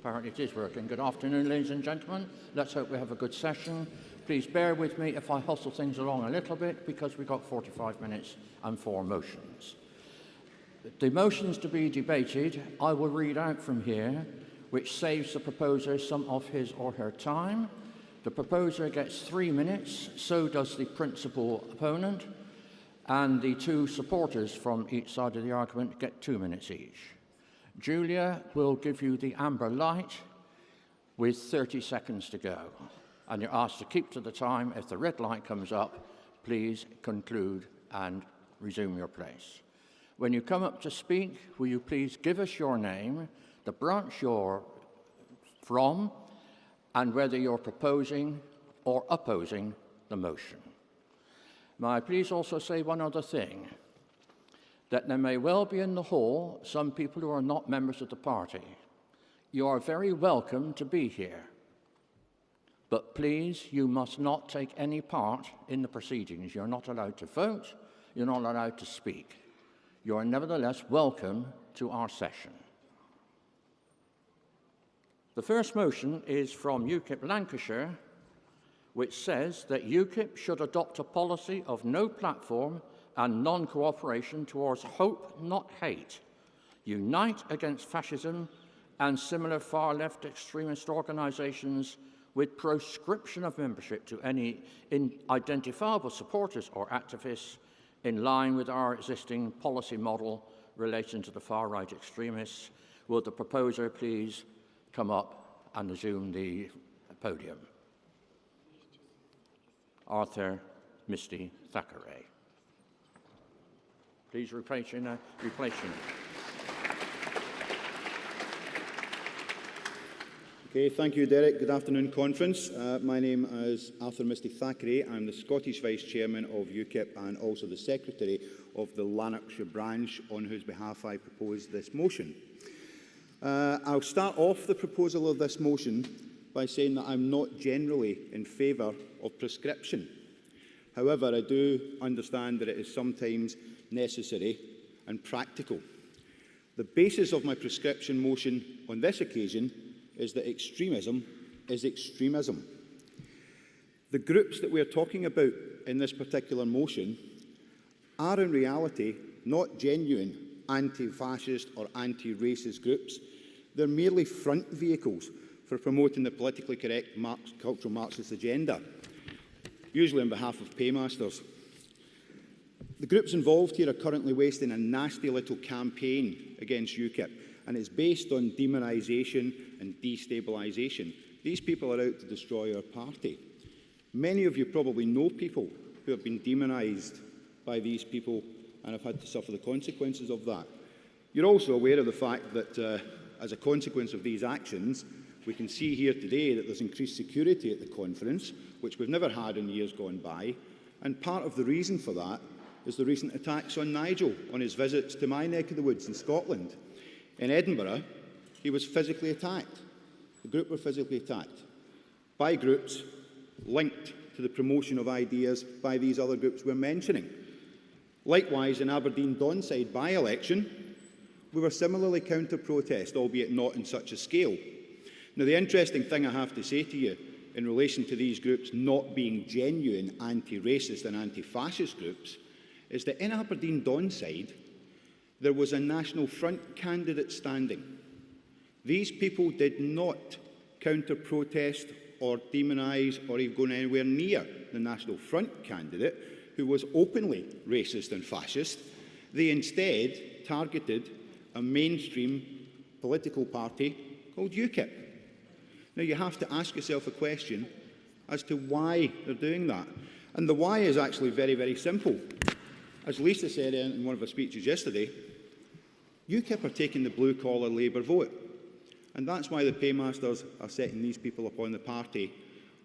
apparently it is working. Good afternoon, ladies and gentlemen. Let's hope we have a good session. Please bear with me if I hustle things along a little bit, because we've got 45 minutes and 4 motions. The motions to be debated, I will read out from here, which saves the proposer some of his or her time. The proposer gets 3 minutes, so does the principal opponent, and the 2 supporters from each side of the argument get 2 minutes each. Julia will give you the amber light with 30 seconds to go, and you're asked to keep to the time. If the red light comes up, please conclude and resume your place. When you come up to speak, will you please give us your name, the branch you're from, and whether you're proposing or opposing the motion. May I please also say one other thing, that there may well be in the hall some people who are not members of the party. You are very welcome to be here, but please, you must not take any part in the proceedings. You're not allowed to vote, you're not allowed to speak. You are nevertheless welcome to our session. The first motion is from UKIP Lancashire, which says that UKIP should adopt a policy of no platform and non-cooperation towards hope, not hate, unite against fascism and similar far-left extremist organisations with proscription of membership to any identifiable supporters or activists, in line with our existing policy model relating to the far-right extremists. Will the proposer please come up and assume the podium? Arthur Misty Thackeray. Please replace your name. Okay, thank you, Derek. Good afternoon, conference. My name is Arthur Misty Thackeray. I'm the Scottish Vice Chairman of UKIP and also the Secretary of the Lanarkshire branch, on whose behalf I propose this motion. I'll start off the proposal of this motion by saying that I'm not generally in favour of prescription. However, I do understand that it is sometimes necessary and practical. The basis of my prescription motion on this occasion is that extremism is extremism. The groups that we're talking about in this particular motion are in reality not genuine anti-fascist or anti-racist groups. They're merely front vehicles for promoting the politically correct cultural Marxist agenda, usually on behalf of paymasters. The groups involved here are currently wasting a nasty little campaign against UKIP, and it's based on demonisation and destabilisation. These people are out to destroy our party. Many of you probably know people who have been demonised by these people and have had to suffer the consequences of that. You're also aware of the fact that as a consequence of these actions, we can see here today that there's increased security at the conference, which we've never had in years gone by, and part of the reason for that is the recent attacks on Nigel on his visits to my neck of the woods in Scotland. In Edinburgh, he was physically attacked. The group were physically attacked by groups linked to the promotion of ideas by these other groups we're mentioning. Likewise, in Aberdeen Donside by-election, we were similarly counter-protest, albeit not in such a scale. Now, the interesting thing I have to say to you in relation to these groups not being genuine anti-racist and anti-fascist groups is that in Aberdeen Donside, there was a National Front candidate standing. These people did not counter-protest or demonise or even go anywhere near the National Front candidate, who was openly racist and fascist. They instead targeted a mainstream political party called UKIP. Now, you have to ask yourself a question as to why they're doing that. And the why is actually very, very simple. As Lisa said in one of her speeches yesterday, UKIP are taking the blue-collar Labour vote. And that's why the paymasters are setting these people upon the party,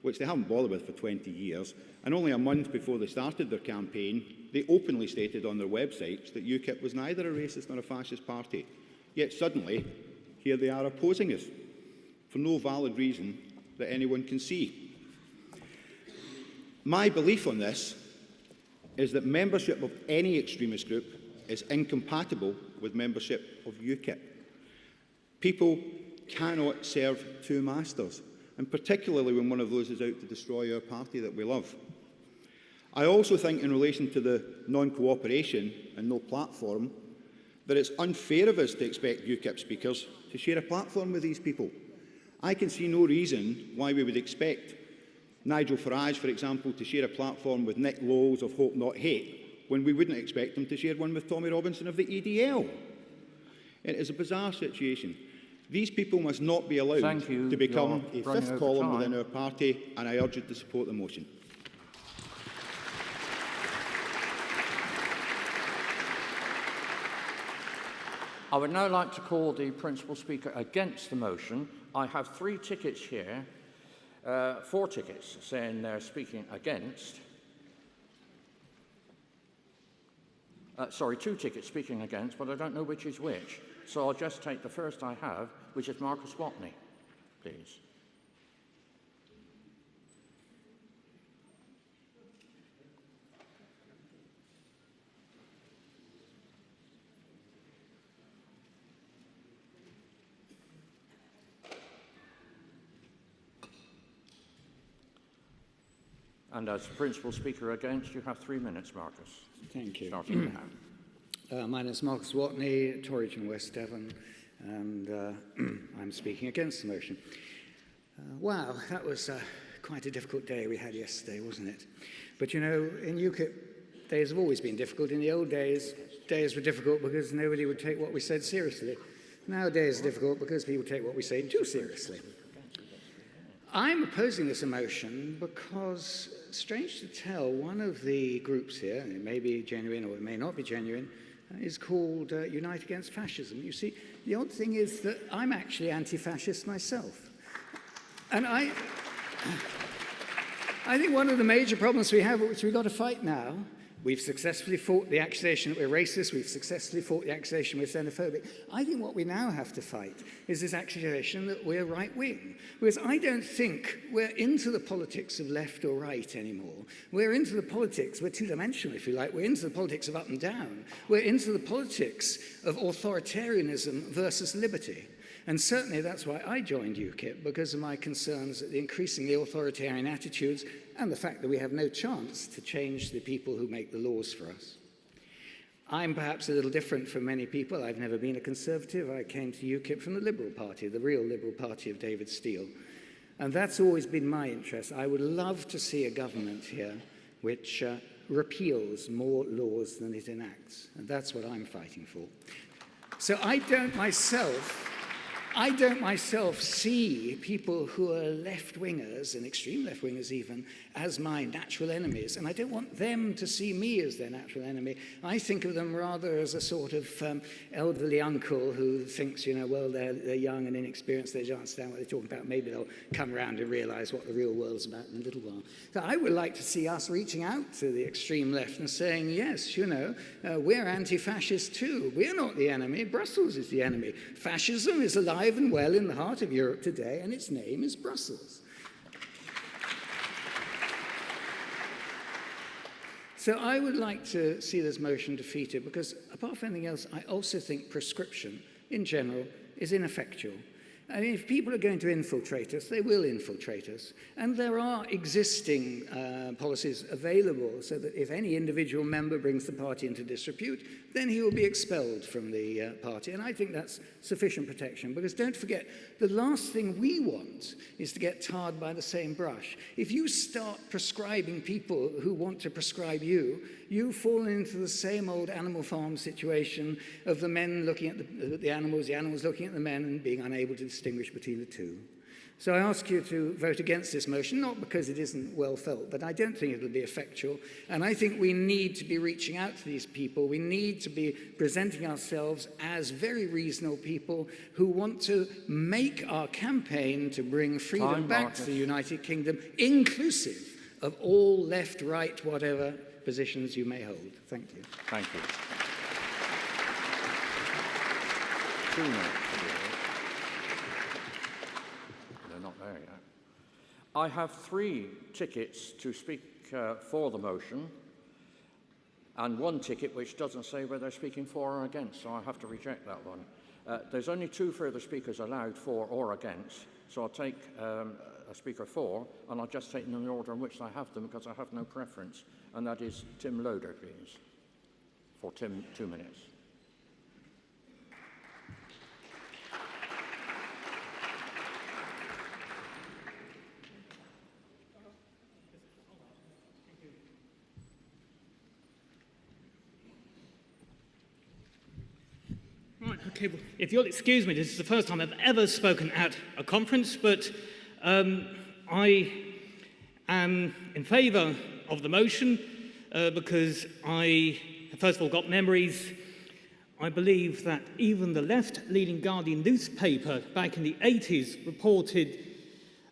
which they haven't bothered with for 20 years. And only a month before they started their campaign, they openly stated on their websites that UKIP was neither a racist nor a fascist party. Yet suddenly, here they are opposing us, for no valid reason that anyone can see. My belief on this is that membership of any extremist group is incompatible with membership of UKIP. People cannot serve two masters, and particularly when one of those is out to destroy our party that we love. I also think, in relation to the non-cooperation and no platform, that it's unfair of us to expect UKIP speakers to share a platform with these people. I can see no reason why we would expect Nigel Farage, for example, to share a platform with Nick Lowles of Hope Not Hate, when we wouldn't expect him to share one with Tommy Robinson of the EDL. It is a bizarre situation. These people must not be allowed to become a fifth column within our party, and I urge you to support the motion. I would now like to call the principal speaker against the motion. I have 3 tickets here, 4 tickets saying they're speaking against. Sorry, 2 tickets speaking against, but I don't know which is which. So I'll just take the first I have, which is Marcus Watney, please. And as principal speaker against, you have 3 minutes, Marcus. Thank you. Starting now. My name is Marcus Watney, Torrington, West Devon, and I'm speaking against the motion. Wow, that was quite a difficult day we had yesterday, wasn't it? But you know, in UKIP, days have always been difficult. In the old days, days were difficult because nobody would take what we said seriously. Nowadays, it's difficult because people take what we say too seriously. I'm opposing this motion because, strange to tell, one of the groups here, and it may be genuine or it may not be genuine, is called Unite Against Fascism. You see, the odd thing is that I'm actually anti-fascist myself. And I think one of the major problems we have, which we've got to fight now, we've successfully fought the accusation that we're racist, we've successfully fought the accusation we're xenophobic. I think what we now have to fight is this accusation that we're right-wing. Because I don't think we're into the politics of left or right anymore. We're into the politics, we're two-dimensional if you like, we're into the politics of up and down. We're into the politics of authoritarianism versus liberty. And certainly that's why I joined UKIP, because of my concerns at the increasingly authoritarian attitudes and the fact that we have no chance to change the people who make the laws for us. I'm perhaps a little different from many people. I've never been a Conservative. I came to UKIP from the Liberal Party, the real Liberal Party of David Steele. And that's always been my interest. I would love to see a government here which repeals more laws than it enacts. And that's what I'm fighting for. So I don't myself see people who are left-wingers, and extreme left-wingers even, as my natural enemies. And I don't want them to see me as their natural enemy. I think of them rather as a sort of elderly uncle who thinks, you know, well, they're young and inexperienced, they don't understand what they're talking about. Maybe they'll come around and realize what the real world's about in a little while. So I would like to see us reaching out to the extreme left and saying, yes, you know, we're anti-fascist too. We're not the enemy. Brussels is the enemy. Fascism is alive and well in the heart of Europe today, and its name is Brussels. So I would like to see this motion defeated because, apart from anything else, I also think prescription, in general, is ineffectual. I mean, if people are going to infiltrate us, they will infiltrate us. And there are existing policies available so that if any individual member brings the party into disrepute, then he will be expelled from the party. And I think that's sufficient protection, because don't forget, the last thing we want is to get tarred by the same brush. If you start prescribing people who want to prescribe you, you fall into the same old Animal Farm situation of the men looking at the animals looking at the men and being unable to distinguish between the two. So I ask you to vote against this motion, not because it isn't well felt, but I don't think it'll be effectual. And I think we need to be reaching out to these people. We need to be presenting ourselves as very reasonable people who want to make our campaign to bring freedom back to the United Kingdom, inclusive of all left, right, whatever positions you may hold. Thank you. Thank you. 2 minutes. They're not there yet. I have 3 tickets to speak for the motion, and 1 ticket which doesn't say whether they're speaking for or against, so I have to reject that one. There's only 2 further speakers allowed, for or against, so I'll take a speaker for, and I'll just take them in the order in which I have them because I have no preference, and that is Tim Loader, please. For Tim, 2 minutes. Right, okay, well, if you'll excuse me, this is the first time I've ever spoken at a conference, but I am in favour of the motion because I, first of all, got memories. I believe that even the left-leaning Guardian newspaper back in the 80s reported,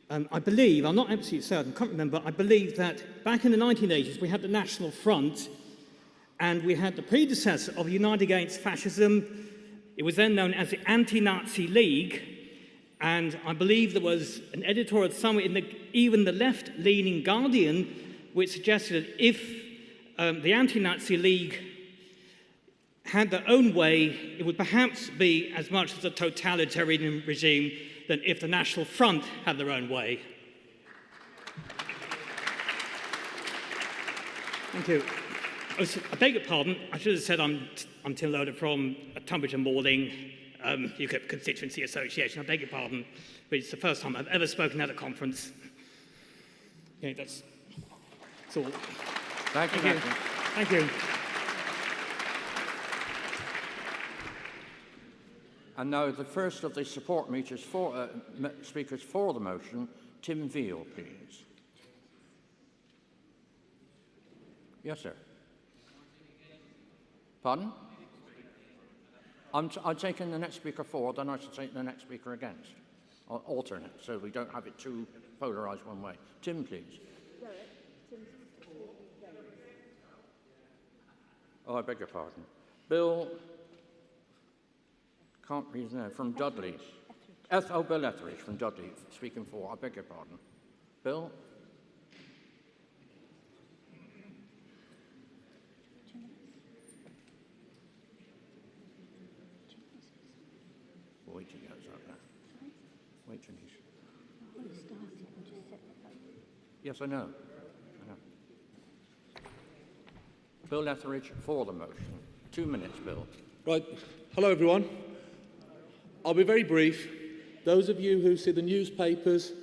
I believe, I'm not absolutely certain, I can't remember, I believe that back in the 1980s we had the National Front and we had the predecessor of United Against Fascism. It was then known as the Anti-Nazi League, and I believe there was an editorial somewhere in even the left-leaning Guardian which suggested that if the Anti-Nazi League had their own way, it would perhaps be as much as a totalitarian regime than if the National Front had their own way. Thank you. I beg your pardon, I should have said I'm Tim Loader from Tunbridge and Malling, UKIP Constituency Association. I beg your pardon, but it's the first time I've ever spoken at a conference. Okay, that's all. Thank you. Thank you. And now the first of the support speakers for the motion, Tim Veal, please. Yes, sir. Pardon? I'm taking the next speaker for, then I should take the next speaker against. I'll alternate, so we don't have it too polarised one way. Tim, please. Oh, I beg your pardon. Bill, can't read his name, from Dudley. Bill Etheridge from Dudley, speaking for. I beg your pardon. Bill? Wait till he goes out there. Wait till he's... Yes, I know. Bill Etheridge for the motion. 2 minutes, Bill. Right. Hello, everyone. I'll be very brief. Those of you who see the newspapers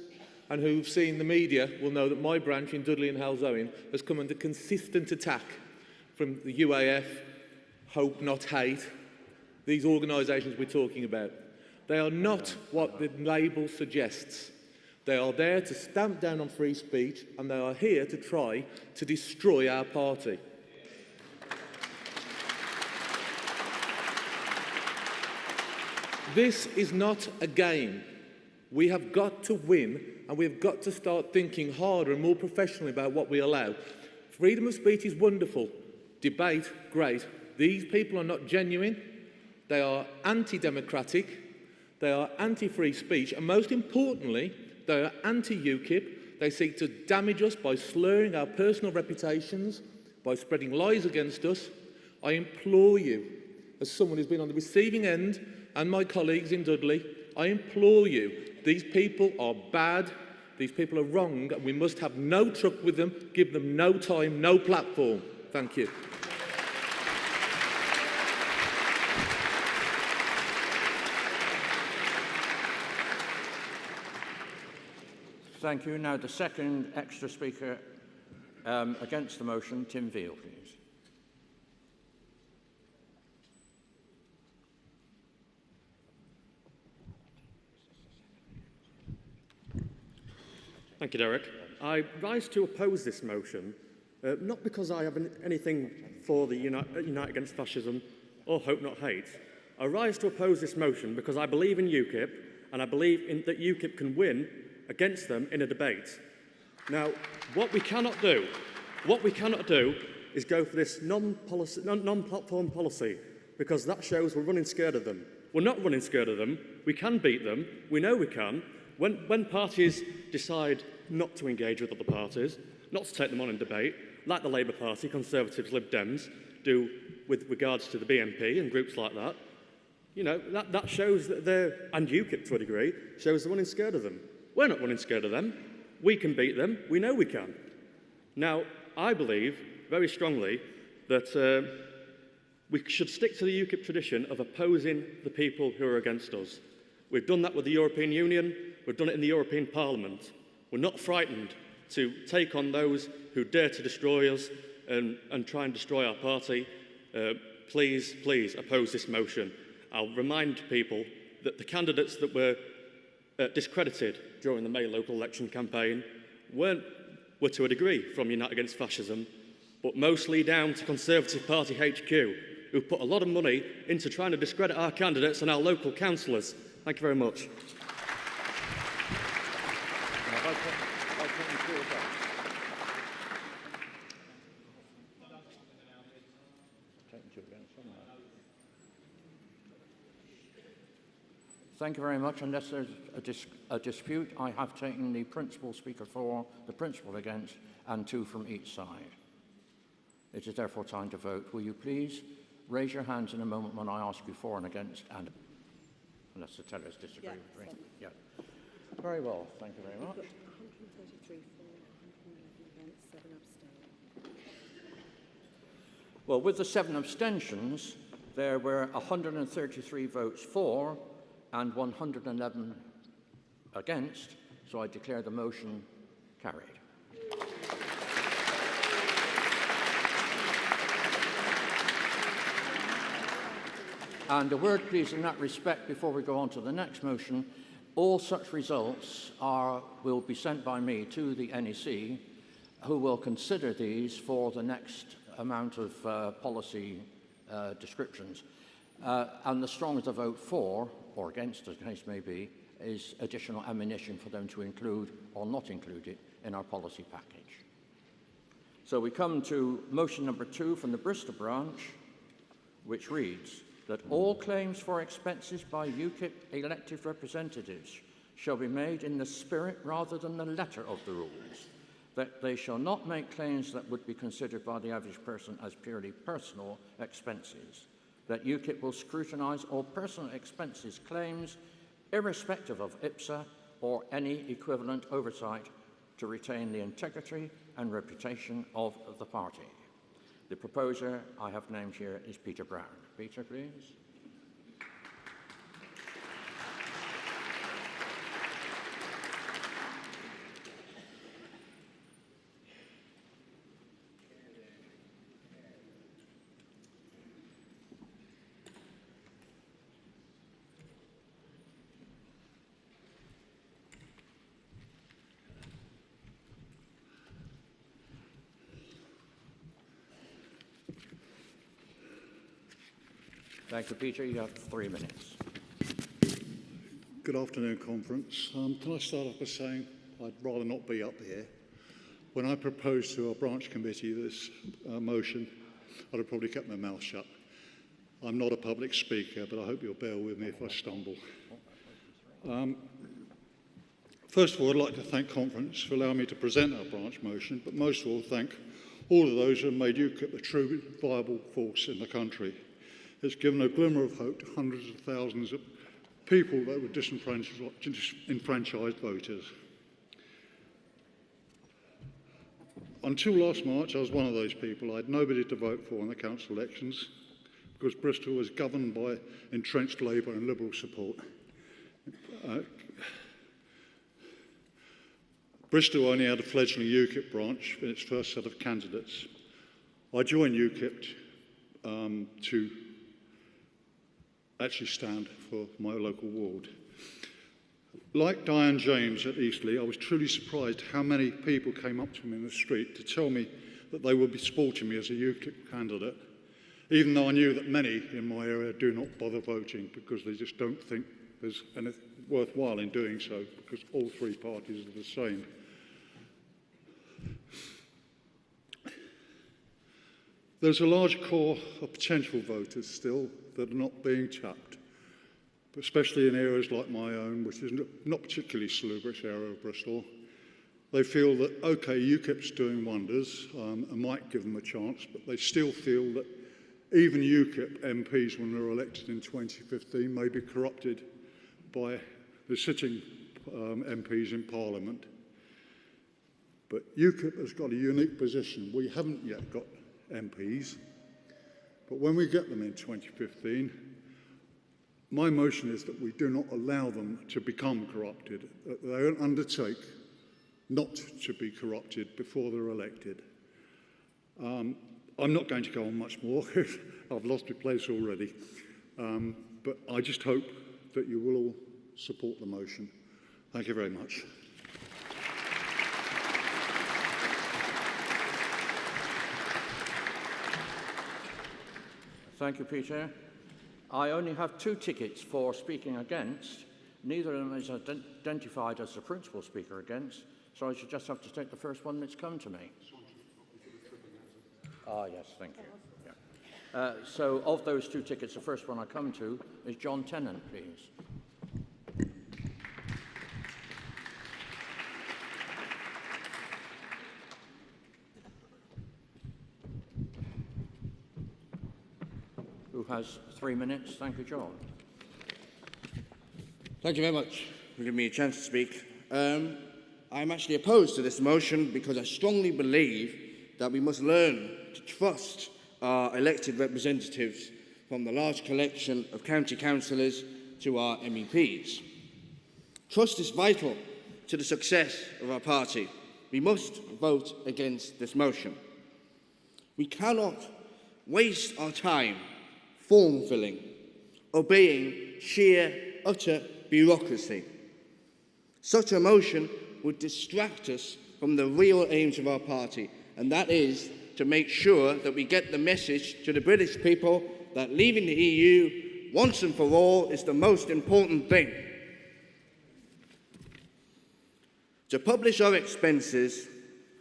and who've seen the media will know that my branch in Dudley and Halzowen has come under consistent attack from the UAF, Hope Not Hate, these organisations we're talking about. They are not what the label suggests. They are there to stamp down on free speech, and they are here to try to destroy our party. This is not a game. We have got to win, and we've got to start thinking harder and more professionally about what we allow. Freedom of speech is wonderful. Debate, great. These people are not genuine. They are anti-democratic. They are anti-free speech. And most importantly, they are anti-UKIP. They seek to damage us by slurring our personal reputations, by spreading lies against us. I implore you, as someone who's been on the receiving end, and my colleagues in Dudley, I implore you, these people are bad, these people are wrong, and we must have no truck with them, give them no time, no platform. Thank you. Thank you. Now the second extra speaker against the motion, Tim Veal, please. Thank you, Derek. I rise to oppose this motion, not because I have anything for the Unite Against Fascism or Hope Not Hate. I rise to oppose this motion because I believe in UKIP, and I believe that UKIP can win against them in a debate. Now, what we cannot do is go for this non-platform policy, because that shows we're running scared of them. We're not running scared of them. We can beat them. We know we can. When parties decide not to engage with other parties, not to take them on in debate, like the Labour Party, Conservatives, Lib Dems do with regards to the BNP and groups like that, You know, that shows that they're, and UKIP to a degree, shows they're running scared of them. We're not running scared of them. We can beat them. We know we can. Now, I believe very strongly that we should stick to the UKIP tradition of opposing the people who are against us. We've done that with the European Union. We've done it in the European Parliament. We're not frightened to take on those who dare to destroy us and try and destroy our party. Please, please oppose this motion. I'll remind people that the candidates that were discredited during the May local election campaign were to a degree from Unite Against Fascism, but mostly down to Conservative Party HQ, who put a lot of money into trying to discredit our candidates and our local councillors. Thank you very much. Thank you very much. Unless there's a dispute, I have taken the principal speaker for, the principal against, and 2 from each side. It is therefore time to vote. Will you please raise your hands in a moment when I ask you for and against, and unless the tellers disagree with me. Yeah. Very well. Thank you very much. 133 for, 111 against, 7 abstain. Well, with the 7 abstentions, there were 133 votes for and 111 against, so I declare the motion carried. And a word, please, in that respect before we go on to the next motion. All such results will be sent by me to the NEC, who will consider these for the next amount of policy descriptions. And the stronger the vote for, or against, as the case may be, is additional ammunition for them to include or not include it in our policy package. So we come to motion number 2 from the Bristol branch, which reads that all claims for expenses by UKIP elected representatives shall be made in the spirit rather than the letter of the rules, that they shall not make claims that would be considered by the average person as purely personal expenses, that UKIP will scrutinise all personal expenses claims, irrespective of IPSA or any equivalent oversight, to retain the integrity and reputation of the party. The proposer I have named here is Peter Brown. Peter, please. Thank you, Peter. You have 3 minutes. Good afternoon, conference. Can I start off by saying I'd rather not be up here. When I proposed to our branch committee this motion, I'd have probably kept my mouth shut. I'm not a public speaker, but I hope you'll bear with me if I stumble. First of all, I'd like to thank conference for allowing me to present our branch motion, but most of all, thank all of those who have made UKIP a true viable force in the country. It's given a glimmer of hope to hundreds of thousands of people that were disenfranchised voters. Until last March, I was one of those people. I had nobody to vote for in the council elections because Bristol was governed by entrenched Labour and Liberal support. Bristol only had a fledgling UKIP branch in its first set of candidates. I joined UKIP to actually stand for my local ward. Like Diane James at Eastleigh, I was truly surprised how many people came up to me in the street to tell me that they would be supporting me as a UKIP candidate, even though I knew that many in my area do not bother voting because they just don't think there's anything worthwhile in doing so, because all 3 parties are the same. There's a large core of potential voters still that are not being tapped, but especially in areas like my own, which is not particularly salubrious area of Bristol. They feel that, OK, UKIP's doing wonders and might give them a chance, but they still feel that even UKIP MPs, when they were elected in 2015, may be corrupted by the sitting MPs in Parliament. But UKIP has got a unique position. We haven't yet got MPs, but when we get them in 2015, my motion is that we do not allow them to become corrupted, that they undertake not to be corrupted before they're elected. I'm not going to go on much more. I've lost my place already. But I just hope that you will all support the motion. Thank you very much. Thank you, Peter. I only have 2 tickets for speaking against. Neither of them is identified as the principal speaker against, so I should just have to take the first one that's come to me. Ah, yes, thank you. Yeah. So of those 2 tickets, the first one I come to is John Tennant, please. Who has 3 minutes? Thank you, John. Thank you very much for giving me a chance to speak. I'm actually opposed to this motion because I strongly believe that we must learn to trust our elected representatives, from the large collection of county councillors to our MEPs. Trust is vital to the success of our party. We must vote against this motion. We cannot waste our time form-filling, obeying sheer, utter bureaucracy. Such a motion would distract us from the real aims of our party, and that is to make sure that we get the message to the British people that leaving the EU once and for all is the most important thing. To publish our expenses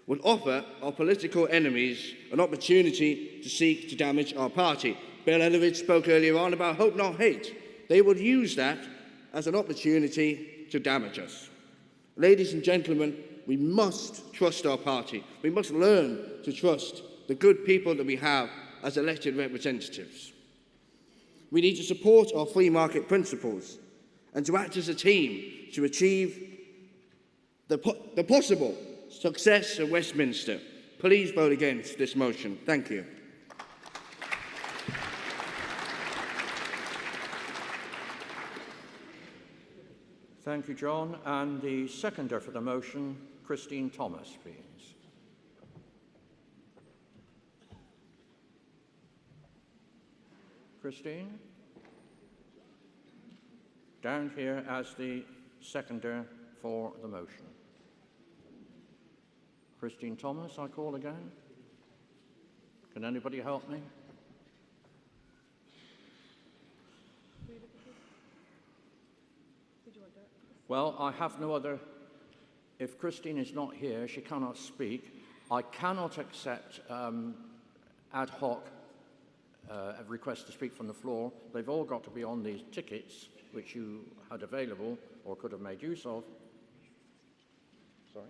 would offer our political enemies an opportunity to seek to damage our party. Bill Etheridge spoke earlier on about hope not hate. They would use that as an opportunity to damage us. Ladies and gentlemen, we must trust our party. We must learn to trust the good people that we have as elected representatives. We need to support our free market principles and to act as a team to achieve the possible success of Westminster. Please vote against this motion. Thank you. Thank you, John. And the seconder for the motion, Christine Thomas, please. Christine? Down here as the seconder for the motion. Christine Thomas, I call again. Can anybody help me? Well, I have no other. If Christine is not here, she cannot speak. I cannot accept ad hoc requests to speak from the floor. They've all got to be on these tickets, which you had available or could have made use of. Sorry?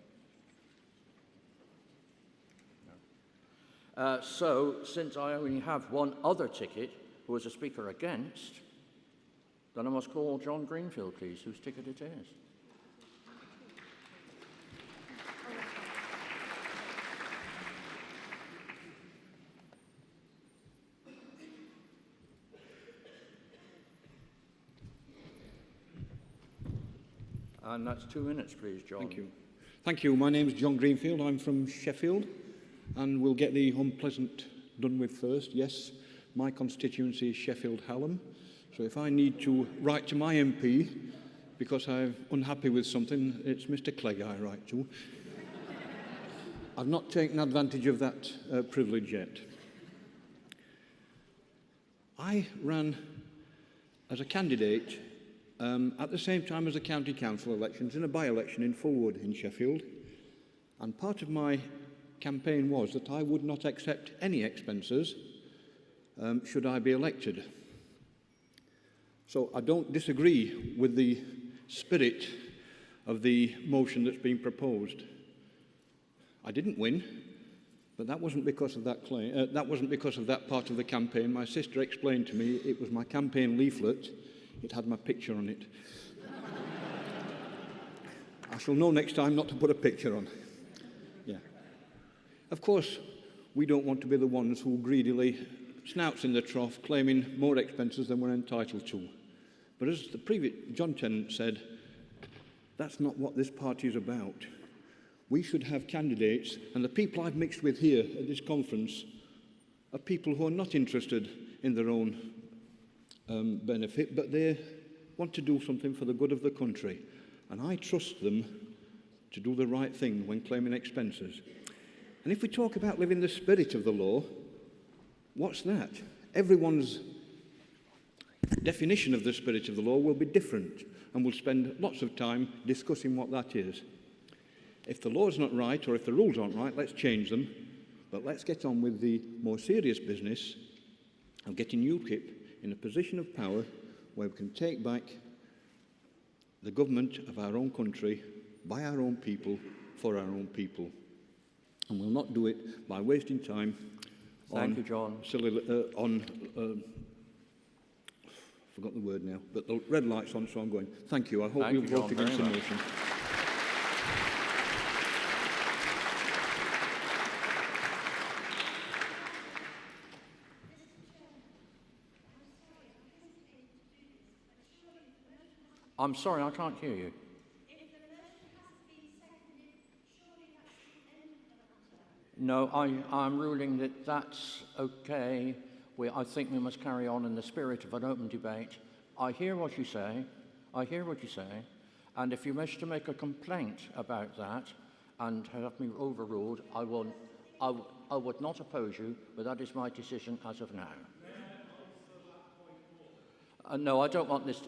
No. So, since I only have one other ticket, who is a speaker against, then I must call John Greenfield, please, whose ticket it is. And that's 2 minutes, please, John. Thank you. Thank you. My name is John Greenfield. I'm from Sheffield, and we'll get the unpleasant done with first. Yes, my constituency is Sheffield Hallam. So if I need to write to my MP because I'm unhappy with something, it's Mr. Clegg I write to. I've not taken advantage of that privilege yet. I ran as a candidate at the same time as the county council elections in a by-election in Fulwood in Sheffield. And part of my campaign was that I would not accept any expenses should I be elected. So I don't disagree with the spirit of the motion that's been proposed. I didn't win, But that wasn't because of that claim. That wasn't because of that part of the campaign. My sister explained to me it was my campaign leaflet. It had my picture on it. I shall know next time not to put a picture on. Yeah. Of course, we don't want to be the ones who greedily snouts in the trough claiming more expenses than we're entitled to. But as the previous John Tennant said, that's not what this party is about. We should have candidates, and the people I've mixed with here at this conference are people who are not interested in their own benefit, but they want to do something for the good of the country. And I trust them to do the right thing when claiming expenses. And if we talk about living the spirit of the law, what's that? Everyone's definition of the spirit of the law will be different, and we'll spend lots of time discussing what that is. If the law's not right, or if the rules aren't right, let's change them. But let's get on with the more serious business of getting UKIP in a position of power where we can take back the government of our own country, by our own people, for our own people. And we'll not do it by wasting time Thank you, John. Forgot the word now, but the red light's on, so I'm going. Thank you. I hope you'll vote against the motion. I'm sorry, I can't hear you. No, I'm ruling that that's okay. I think we must carry on in the spirit of an open debate. I hear what you say. And if you wish to make a complaint about that and have me overruled, I would not oppose you, but that is my decision as of now. No, I don't want this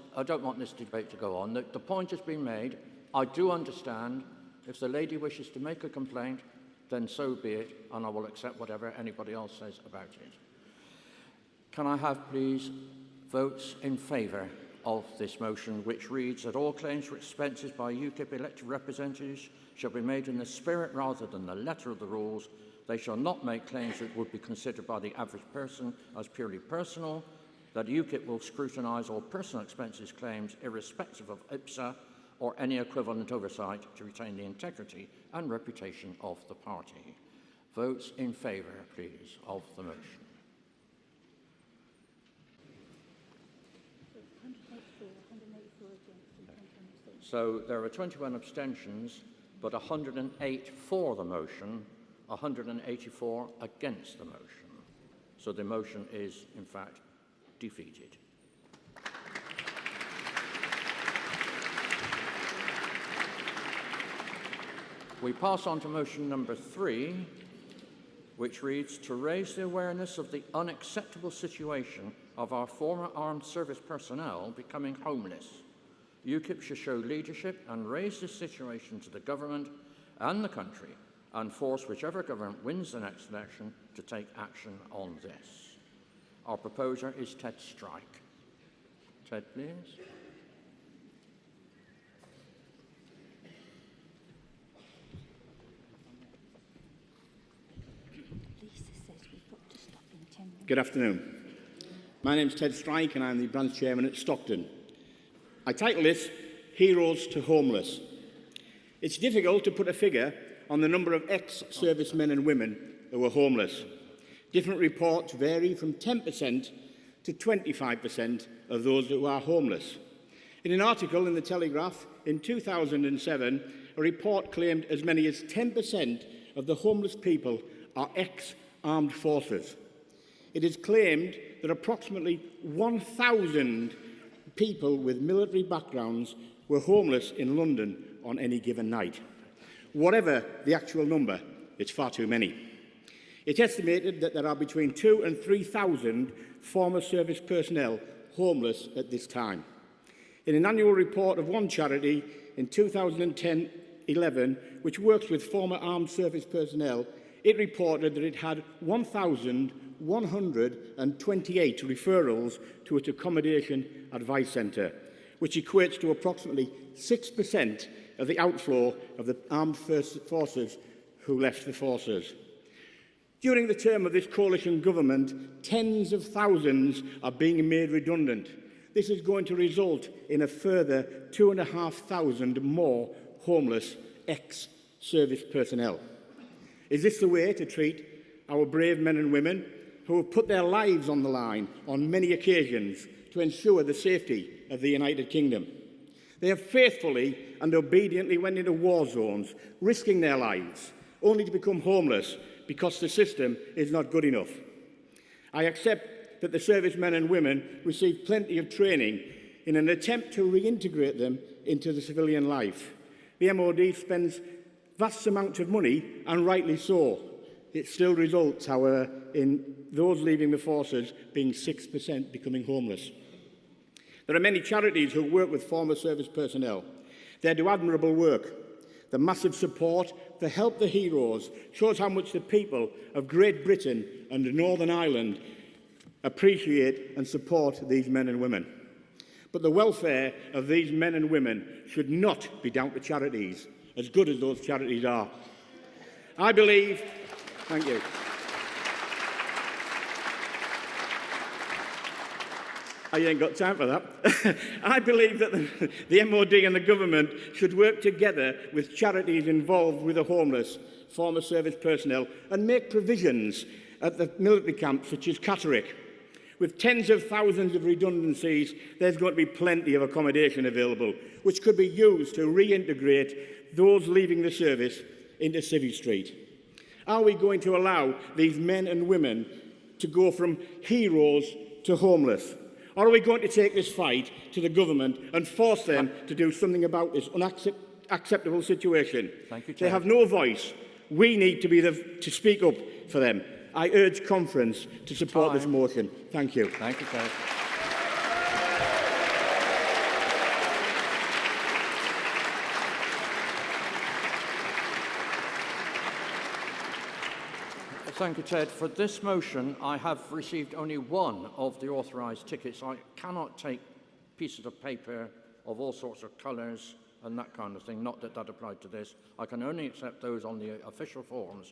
debate to go on. The point has been made. I do understand. If the lady wishes to make a complaint, then so be it, and I will accept whatever anybody else says about it. Can I have, please, votes in favour of this motion, which reads that all claims for expenses by UKIP elected representatives shall be made in the spirit rather than the letter of the rules. They shall not make claims that would be considered by the average person as purely personal, that UKIP will scrutinise all personal expenses claims irrespective of IPSA or any equivalent oversight to retain the integrity and reputation of the party. Votes in favour, please, of the motion. So there are 21 abstentions, but 108 for the motion, 184 against the motion. So the motion is, in fact, defeated. We pass on to motion number 3, which reads, to raise the awareness of the unacceptable situation of our former armed service personnel becoming homeless. UKIP should show leadership and raise this situation to the government and the country and force whichever government wins the next election to take action on this. Our proposer is Ted Strike. Ted, please. Good afternoon. My name is Ted Strike and I'm the branch chairman at Stockton. I title this Heroes to Homeless. It's difficult to put a figure on the number of ex-servicemen and women who are homeless. Different reports vary from 10% to 25% of those who are homeless. In an article in the Telegraph in 2007, a report claimed as many as 10% of the homeless people are ex-armed forces. It is claimed that approximately 1,000 people with military backgrounds were homeless in London on any given night. Whatever the actual number, it's far too many. It's estimated that there are between 2,000 and 3,000 former service personnel homeless at this time. In an annual report of one charity in 2010-11, which works with former armed service personnel, it reported that it had 1,128 referrals to its accommodation advice centre, which equates to approximately 6% of the outflow of the armed forces who left the forces. During the term of this coalition government, tens of thousands are being made redundant. This is going to result in a further 2,500 more homeless ex-service personnel. Is this the way to treat our brave men and women who have put their lives on the line on many occasions to ensure the safety of the United Kingdom? They have faithfully and obediently went into war zones, risking their lives, only to become homeless because the system is not good enough. I accept that the servicemen and women receive plenty of training in an attempt to reintegrate them into the civilian life. The MOD spends vast amounts of money, and rightly so. It still results, however, in those leaving the forces being 6% becoming homeless. There are many charities who work with former service personnel. They do admirable work. The massive support for Help the Heroes shows how much the people of Great Britain and Northern Ireland appreciate and support these men and women. But the welfare of these men and women should not be down to charities, as good as those charities are. I believe... Thank you. I ain't got time for that. I believe that the MOD and the government should work together with charities involved with the homeless, former service personnel, and make provisions at the military camps such as Catterick. With tens of thousands of redundancies, there's going to be plenty of accommodation available, which could be used to reintegrate those leaving the service into Civvy Street. Are we going to allow these men and women to go from heroes to homeless? Or are we going to take this fight to the government and force them to do something about this unacceptable situation? Thank you, Chair. They have no voice. We need to be to speak up for them. I urge conference to support this motion. Thank you. Thank you, Chair. Thank you, Ted. For this motion, I have received only one of the authorised tickets. I cannot take pieces of paper of all sorts of colours and that kind of thing, not that that applied to this. I can only accept those on the official forms,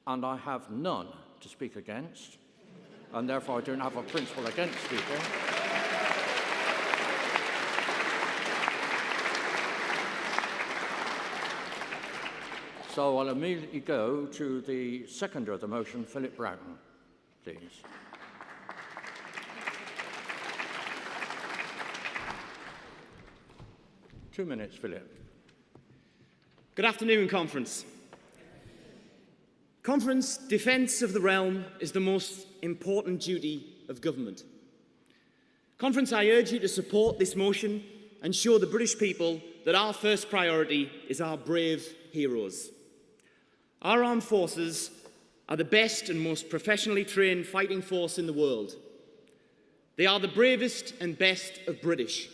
and I have none to speak against, and therefore I don't have a principle against speaking. So I'll immediately go to the seconder of the motion, Philip Brown, please. Two minutes, Philip. Good afternoon, Conference. Conference, defence of the realm is the most important duty of government. Conference, I urge you to support this motion and show the British people that our first priority is our brave heroes. Our armed forces are the best and most professionally trained fighting force in the world. They are the bravest and best of British.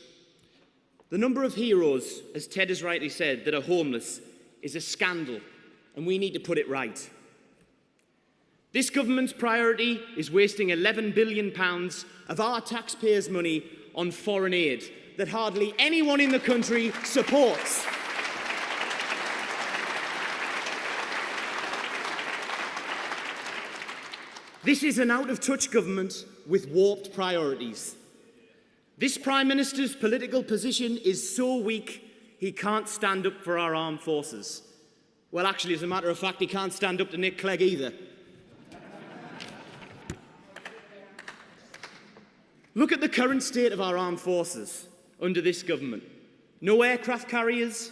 The number of heroes, as Ted has rightly said, that are homeless is a scandal, and we need to put it right. This government's priority is wasting £11 billion of our taxpayers' money on foreign aid that hardly anyone in the country supports. This is an out-of-touch government with warped priorities. This Prime Minister's political position is so weak, he can't stand up for our armed forces. Well, actually, as a matter of fact, he can't stand up to Nick Clegg either. Look at the current state of our armed forces under this government. No aircraft carriers,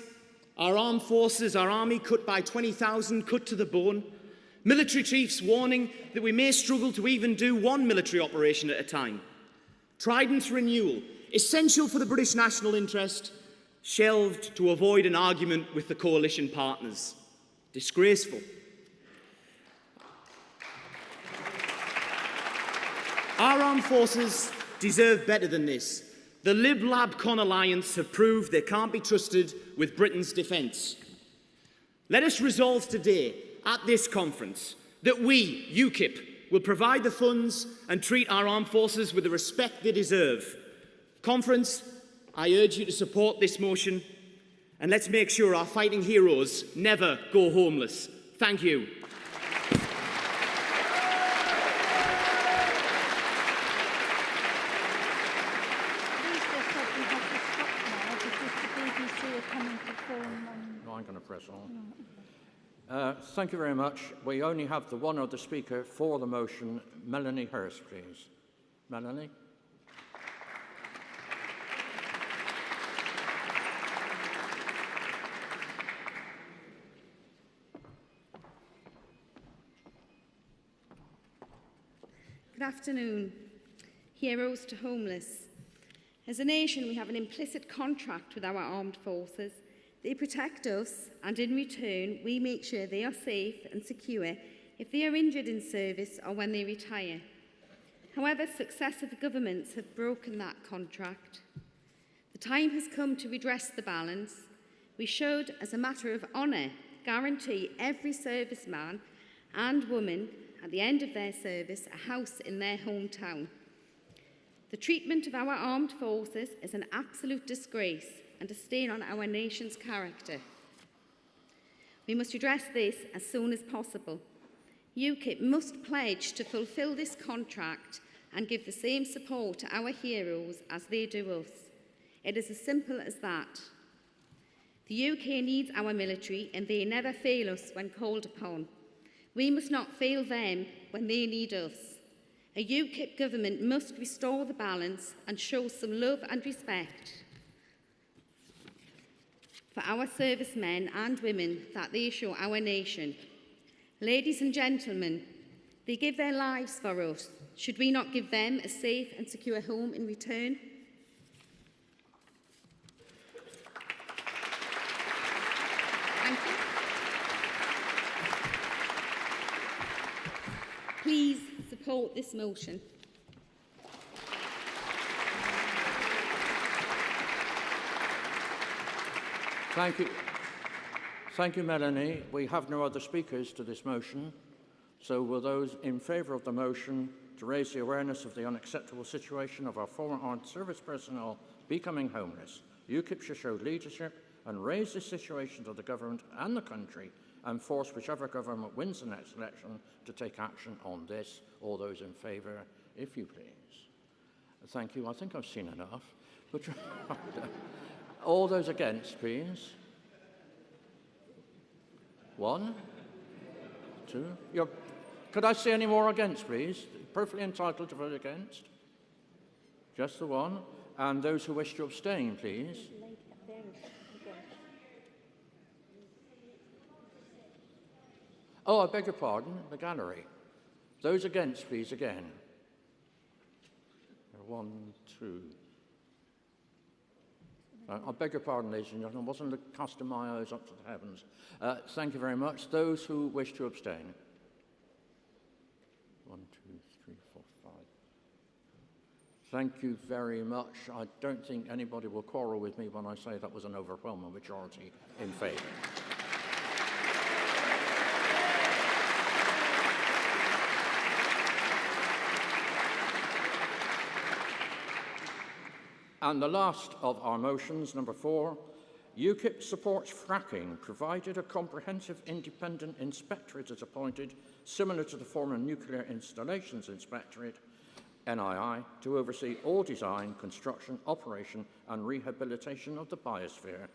our armed forces, our army cut by 20,000, cut to the bone. Military chiefs warning that we may struggle to even do one military operation at a time. Trident's renewal, essential for the British national interest, shelved to avoid an argument with the coalition partners. Disgraceful. Our armed forces deserve better than this. The Lib-Lab-Con alliance have proved they can't be trusted with Britain's defence. Let us resolve today at this conference that we, UKIP, will provide the funds and treat our armed forces with the respect they deserve. Conference, I urge you to support this motion, and let's make sure our fighting heroes never go homeless. Thank you. Michael. Thank you very much. We only have the one other speaker for the motion. Melanie Hurst, please. Melanie? Good afternoon. Heroes to homeless. As a nation, we have an implicit contract with our armed forces. They protect us, and in return, we make sure they are safe and secure if they are injured in service or when they retire. However, successive governments have broken that contract. The time has come to redress the balance. We should, as a matter of honour, guarantee every serviceman and woman at the end of their service a house in their hometown. The treatment of our armed forces is an absolute disgrace and a stain on our nation's character. We must address this as soon as possible. UKIP must pledge to fulfil this contract and give the same support to our heroes as they do us. It is as simple as that. The UK needs our military and they never fail us when called upon. We must not fail them when they need us. A UKIP government must restore the balance and show some love and respect for our servicemen and women that they show our nation. Ladies and gentlemen, they give their lives for us. Should we not give them a safe and secure home in return? Thank you. Please support this motion. Thank you. Thank you, Melanie. We have no other speakers to this motion. So will those in favour of the motion to raise the awareness of the unacceptable situation of our former armed service personnel becoming homeless, UKIP should show leadership and raise this situation to the government and the country and force whichever government wins the next election to take action on this. All those in favour, if you please. Thank you. I think I've seen enough. But all those against, please. 1, 2. Could I see any more against, please? Perfectly entitled to vote against. Just the one. And those who wish to abstain, please. Oh, I beg your pardon, the gallery. Those against, please, again. 1, 2. I beg your pardon, ladies and gentlemen, I wasn't casting my eyes up to the heavens. Thank you very much. Those who wish to abstain. 1, 2, 3, 4, 5. Thank you very much. I don't think anybody will quarrel with me when I say that was an overwhelming majority in favour. And the last of our motions, number 4, UKIP supports fracking, provided a comprehensive independent inspectorate is appointed, similar to the former Nuclear Installations Inspectorate, NII, to oversee all design, construction, operation and rehabilitation of the biosphere.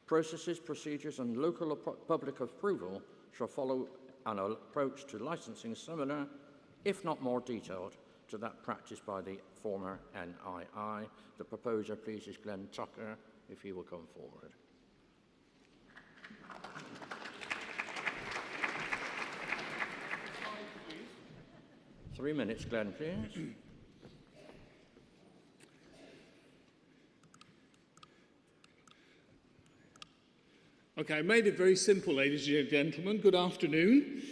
Processes, procedures and local public approval shall follow an approach to licensing similar, if not more detailed, to that practiced by the former NII. The proposer, please, is Glenn Tucker, if he will come forward. Three minutes, Glenn, please. Okay, I made it very simple, ladies and gentlemen. Good afternoon.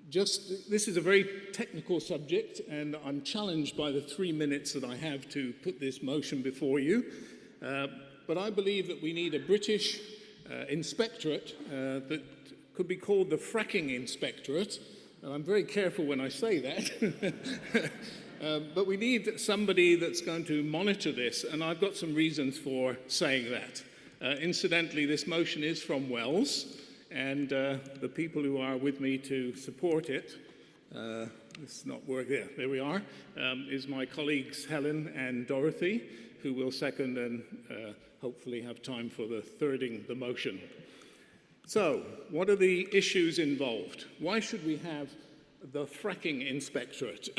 This is a very technical subject, and I'm challenged by the 3 minutes that I have to put this motion before you. But I believe that we need a British inspectorate that could be called the fracking inspectorate. And I'm very careful when I say that. But we need somebody that's going to monitor this, and I've got some reasons for saying that. Incidentally, this motion is from Wells. And the people who are with me to support it, it's not working, there we are, is my colleagues Helen and Dorothy, who will second and hopefully have time for the thirding the motion. So, what are the issues involved? Why should we have the fracking inspectorate?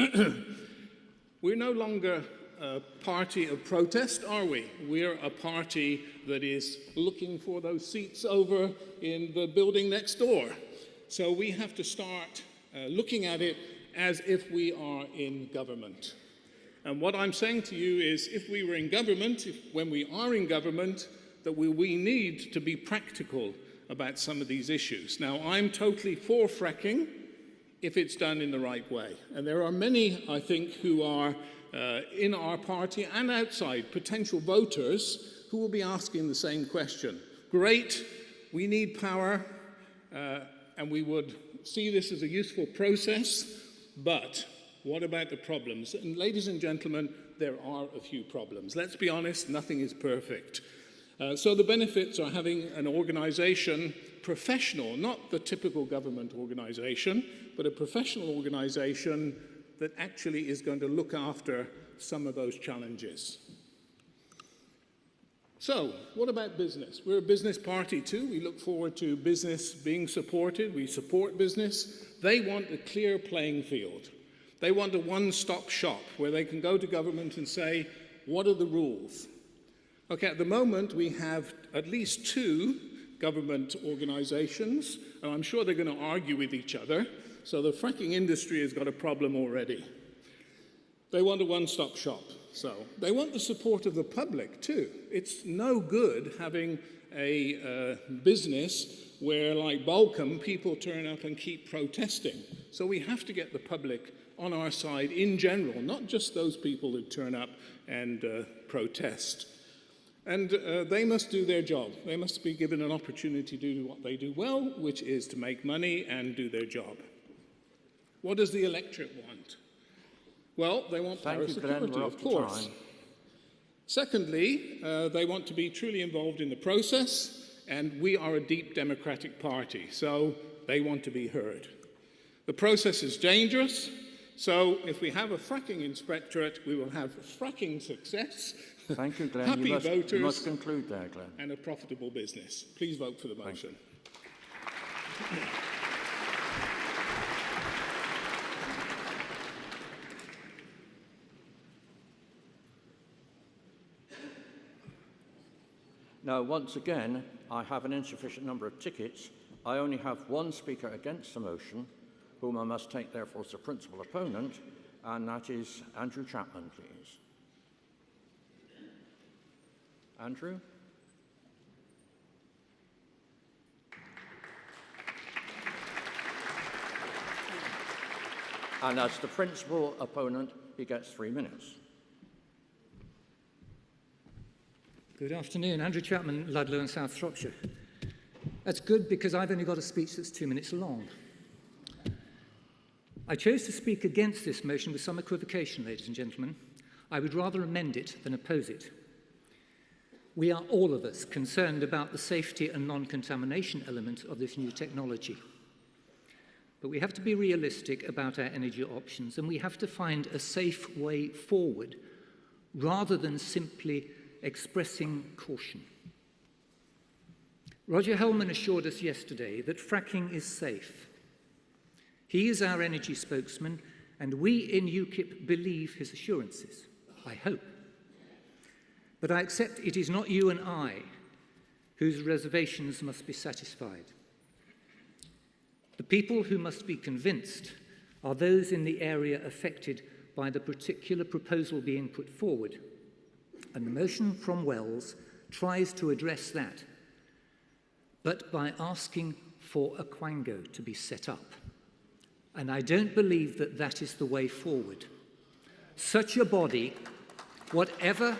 We're no longer a party of protest, are we? We're a party that is looking for those seats over in the building next door. So we have to start looking at it as if we are in government. And what I'm saying to you is, if we were in government, when we are in government, that we need to be practical about some of these issues. Now, I'm totally for fracking if it's done in the right way. And there are many, I think, who are in our party and outside, potential voters, who will be asking the same question. Great, we need power, and we would see this as a useful process, but what about the problems? And ladies and gentlemen, there are a few problems. Let's be honest, nothing is perfect. So the benefits are having an organization, professional, not the typical government organization, but a professional organization that actually is going to look after some of those challenges. So, what about business? We're a business party too. We look forward to business being supported. We support business. They want a clear playing field. They want a one-stop shop where they can go to government and say, what are the rules? Okay, at the moment we have at least 2 government organizations, and I'm sure they're going to argue with each other. So the fracking industry has got a problem already. They want a one-stop shop. So they want the support of the public too. It's no good having a business where, like Balcombe, people turn up and keep protesting. So we have to get the public on our side in general, not just those people who turn up and protest. And they must do their job. They must be given an opportunity to do what they do well, which is to make money and do their job. What does the electorate want? Well, they want power security, of course. Secondly, they want to be truly involved in the process, and we are a deep democratic party, so they want to be heard. The process is dangerous, so if we have a fracking inspectorate, we will have fracking success, Thank you, Glenn. happy voters, you must conclude there, Glenn. And a profitable business. Please vote for the motion. Now, once again, I have an insufficient number of tickets. I only have one speaker against the motion, whom I must take, therefore, as the principal opponent, and that is Andrew Chapman, please. Andrew? And as the principal opponent, he gets 3 minutes. Good afternoon. Andrew Chapman, Ludlow in South Shropshire. That's good because I've only got a speech that's 2 minutes long. I chose to speak against this motion with some equivocation, ladies and gentlemen. I would rather amend it than oppose it. We are all of us concerned about the safety and non-contamination element of this new technology. But we have to be realistic about our energy options, and we have to find a safe way forward rather than simply expressing caution. Roger Hellman assured us yesterday that fracking is safe. He is our energy spokesman, and we in UKIP believe his assurances, I hope. But I accept it is not you and I whose reservations must be satisfied. The people who must be convinced are those in the area affected by the particular proposal being put forward. And the motion from Wells tries to address that, but by asking for a quango to be set up. And I don't believe that that is the way forward. Such a body, whatever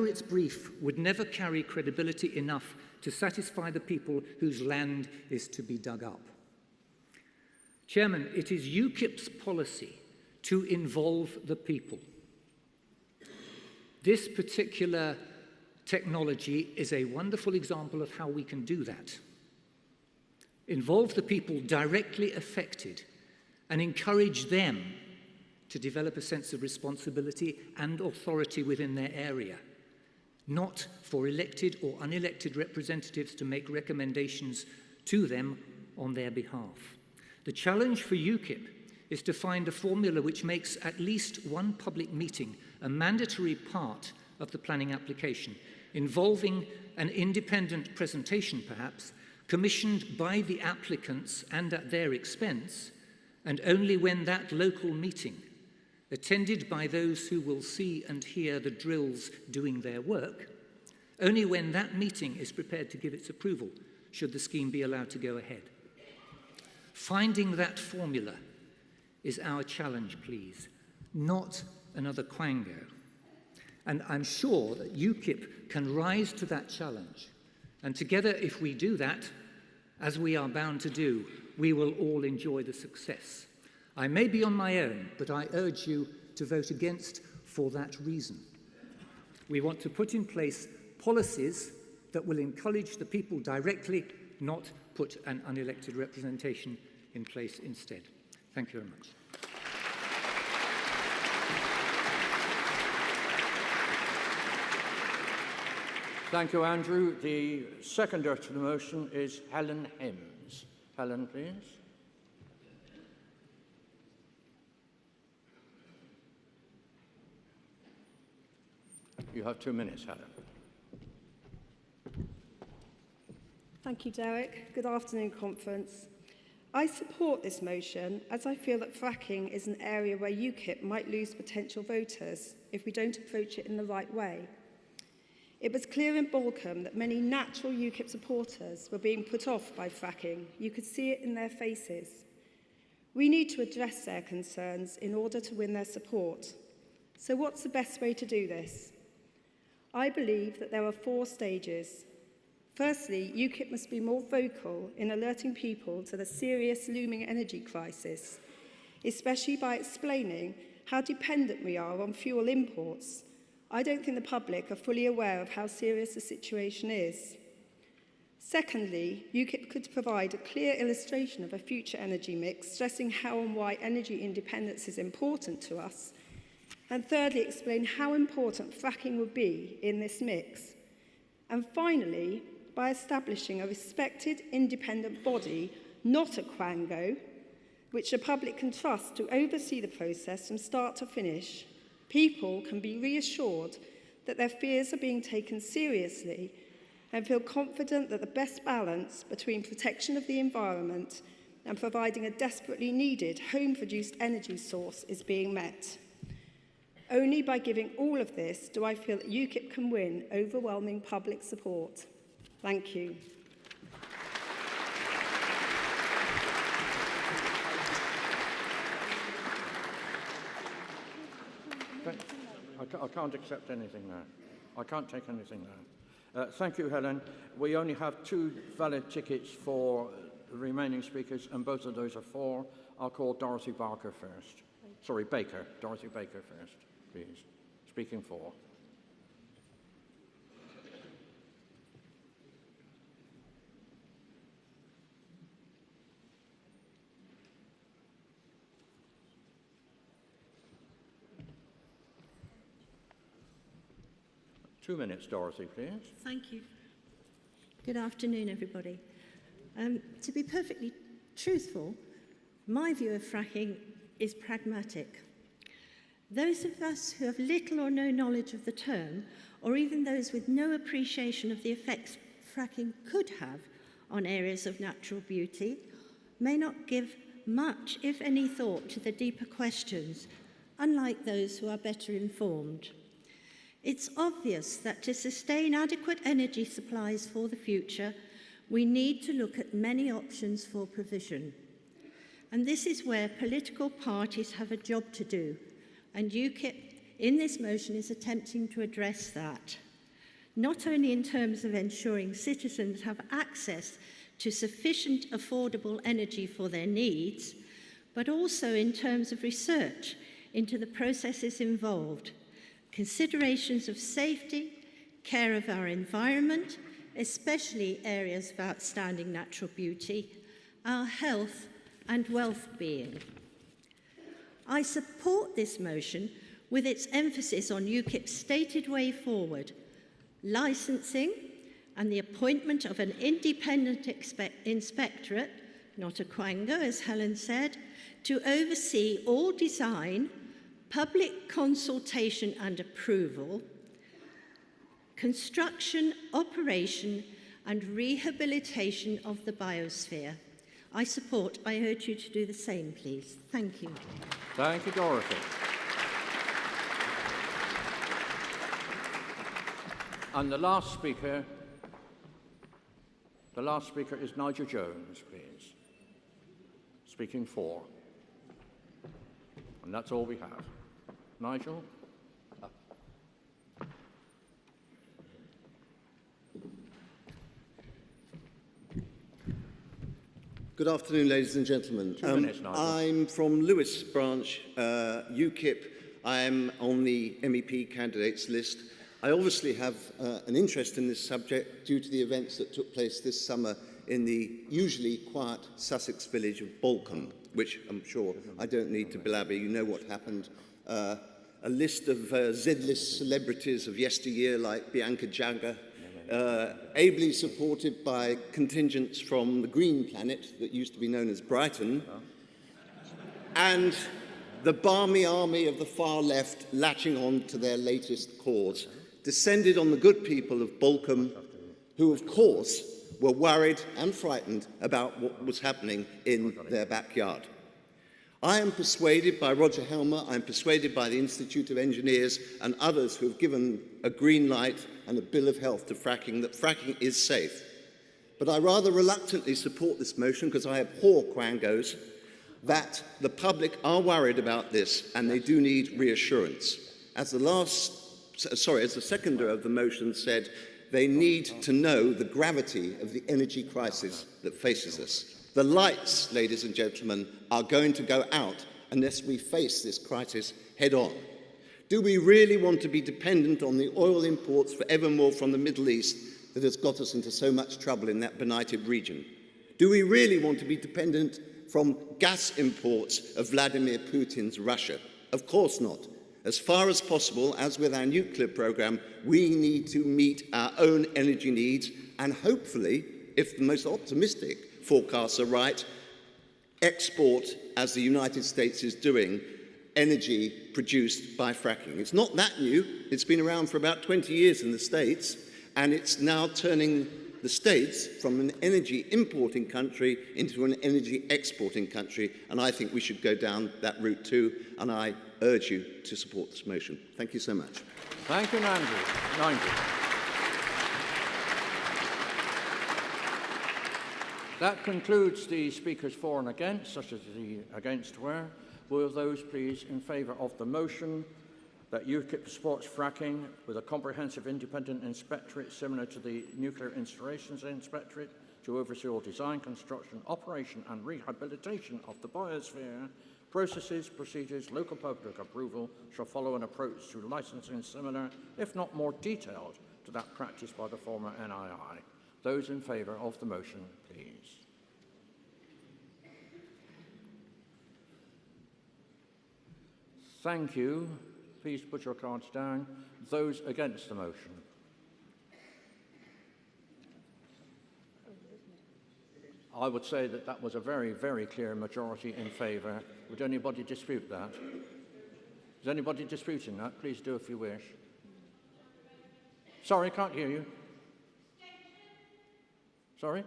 its brief, would never carry credibility enough to satisfy the people whose land is to be dug up. Chairman, it is UKIP's policy to involve the people. This particular technology is a wonderful example of how we can do that. Involve the people directly affected and encourage them to develop a sense of responsibility and authority within their area. not for elected or unelected representatives to make recommendations to them on their behalf. The challenge for UKIP is to find a formula which makes at least one public meeting a mandatory part of the planning application, involving an independent presentation perhaps, commissioned by the applicants and at their expense, and only when that local meeting, attended by those who will see and hear the drills doing their work, only when that meeting is prepared to give its approval should the scheme be allowed to go ahead. Finding that formula is our challenge, please, not another quango. And I'm sure that UKIP can rise to that challenge. And together, if we do that, as we are bound to do, we will all enjoy the success. I may be on my own, but I urge you to vote against for that reason. We want to put in place policies that will encourage the people directly, not put an unelected representation in place instead. Thank you very much. Thank you, Andrew. The seconder to the motion is Helen Hems. Helen, please. You have 2 minutes, Helen. Thank you, Derek. Good afternoon, conference. I support this motion as I feel that fracking is an area where UKIP might lose potential voters if we don't approach it in the right way. It was clear in Balcombe that many natural UKIP supporters were being put off by fracking. You could see it in their faces. We need to address their concerns in order to win their support. So what's the best way to do this? I believe that there are 4 stages. Firstly, UKIP must be more vocal in alerting people to the serious looming energy crisis, especially by explaining how dependent we are on fuel imports. I don't think the public are fully aware of how serious the situation is. Secondly, UKIP could provide a clear illustration of a future energy mix, stressing how and why energy independence is important to us. And thirdly, explain how important fracking would be in this mix. And finally, by establishing a respected independent body, not a quango, which the public can trust to oversee the process from start to finish, people can be reassured that their fears are being taken seriously and feel confident that the best balance between protection of the environment and providing a desperately needed home-produced energy source is being met. Only by giving all of this do I feel that UKIP can win overwhelming public support. Thank you. I can't accept anything now. I can't take anything now. Thank you, Helen. We only have 2 valid tickets for the remaining speakers, and both of those are for. I'll call Dorothy Barker first. Sorry, Baker. Dorothy Baker first, please. Speaking for. Two minutes, Dorothy, please. Thank you. Good afternoon, everybody. To be perfectly truthful, my view of fracking is pragmatic. Those of us who have little or no knowledge of the term, or even those with no appreciation of the effects fracking could have on areas of natural beauty, may not give much, if any, thought to the deeper questions, unlike those who are better informed. It's obvious that to sustain adequate energy supplies for the future, we need to look at many options for provision. And this is where political parties have a job to do, and UKIP in this motion is attempting to address that, not only in terms of ensuring citizens have access to sufficient affordable energy for their needs, but also in terms of research into the processes involved, considerations of safety, care of our environment, especially areas of outstanding natural beauty, our health and well-being. I support this motion with its emphasis on UKIP's stated way forward, licensing, and the appointment of an independent inspectorate, not a quango, as Helen said, to oversee all design, public consultation and approval, construction, operation, and rehabilitation of the biosphere. I urge you to do the same, please. Thank you. Thank you, Dorothy. And the last speaker is Nigel Jones, please. Speaking for. And that's all we have. Nigel? Good afternoon, ladies and gentlemen. 2 minutes, Nigel. I'm from Lewis branch, UKIP. I am on the MEP candidates list. I obviously have an interest in this subject due to the events that took place this summer in the usually quiet Sussex village of Bolcombe, which I'm sure I don't need to belabor. You know what happened. A list of Z-list celebrities of yesteryear like Bianca Jagger, ably supported by contingents from the Green Planet that used to be known as Brighton, and the barmy army of the far left latching on to their latest cause, descended on the good people of Bolcombe, who, of course, were worried and frightened about what was happening in their backyard. I am persuaded by Roger Helmer, I'm persuaded by the Institute of Engineers and others who have given a green light and a bill of health to fracking, that fracking is safe. But I rather reluctantly support this motion because I abhor quangos, that the public are worried about this and they do need reassurance. As the seconder of the motion said, they need to know the gravity of the energy crisis that faces us. The lights, ladies and gentlemen, are going to go out unless we face this crisis head on. Do we really want to be dependent on the oil imports forevermore from the Middle East that has got us into so much trouble in that benighted region? Do we really want to be dependent from gas imports of Vladimir Putin's Russia? Of course not. As far as possible, as with our nuclear program, we need to meet our own energy needs and hopefully, if the most optimistic forecasts are right, export, as the United States is doing, energy produced by fracking. It's not that new. It's been around for about 20 years in the States, and it's now turning the States from an energy importing country into an energy exporting country, and I think we should go down that route too, and I urge you to support this motion. Thank you so much. Thank you, Nigel. That concludes the speakers for and against, such as the against were. Will those please in favour of the motion that UKIP supports fracking with a comprehensive independent inspectorate similar to the Nuclear Installations Inspectorate to oversee all design, construction, operation and rehabilitation of the biosphere, processes, procedures, local public approval shall follow an approach to licensing similar, if not more detailed, to that practiced by the former NII. Those in favour of the motion, please. Thank you. Please put your cards down. Those against the motion. I would say that that was a very, very clear majority in favour. Would anybody dispute that? Is anybody disputing that? Please do if you wish. Sorry, can't hear you. Sorry?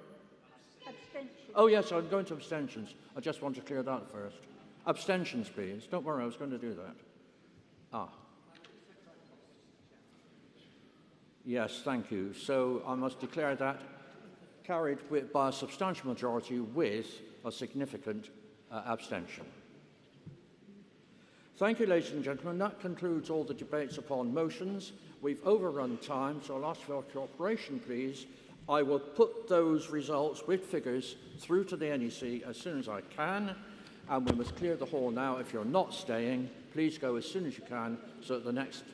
Abstentions. Oh, yes, I'm going to abstentions. I just want to clear that first. Abstentions, please. Don't worry, I was going to do that. Yes, thank you. So I must declare that carried by a substantial majority with a significant abstention. Thank you, ladies and gentlemen. That concludes all the debates upon motions. We've overrun time, so I'll ask for your cooperation, please. I will put those results with figures through to the NEC as soon as I can, and we must clear the hall now. If you're not staying, please go as soon as you can so that the next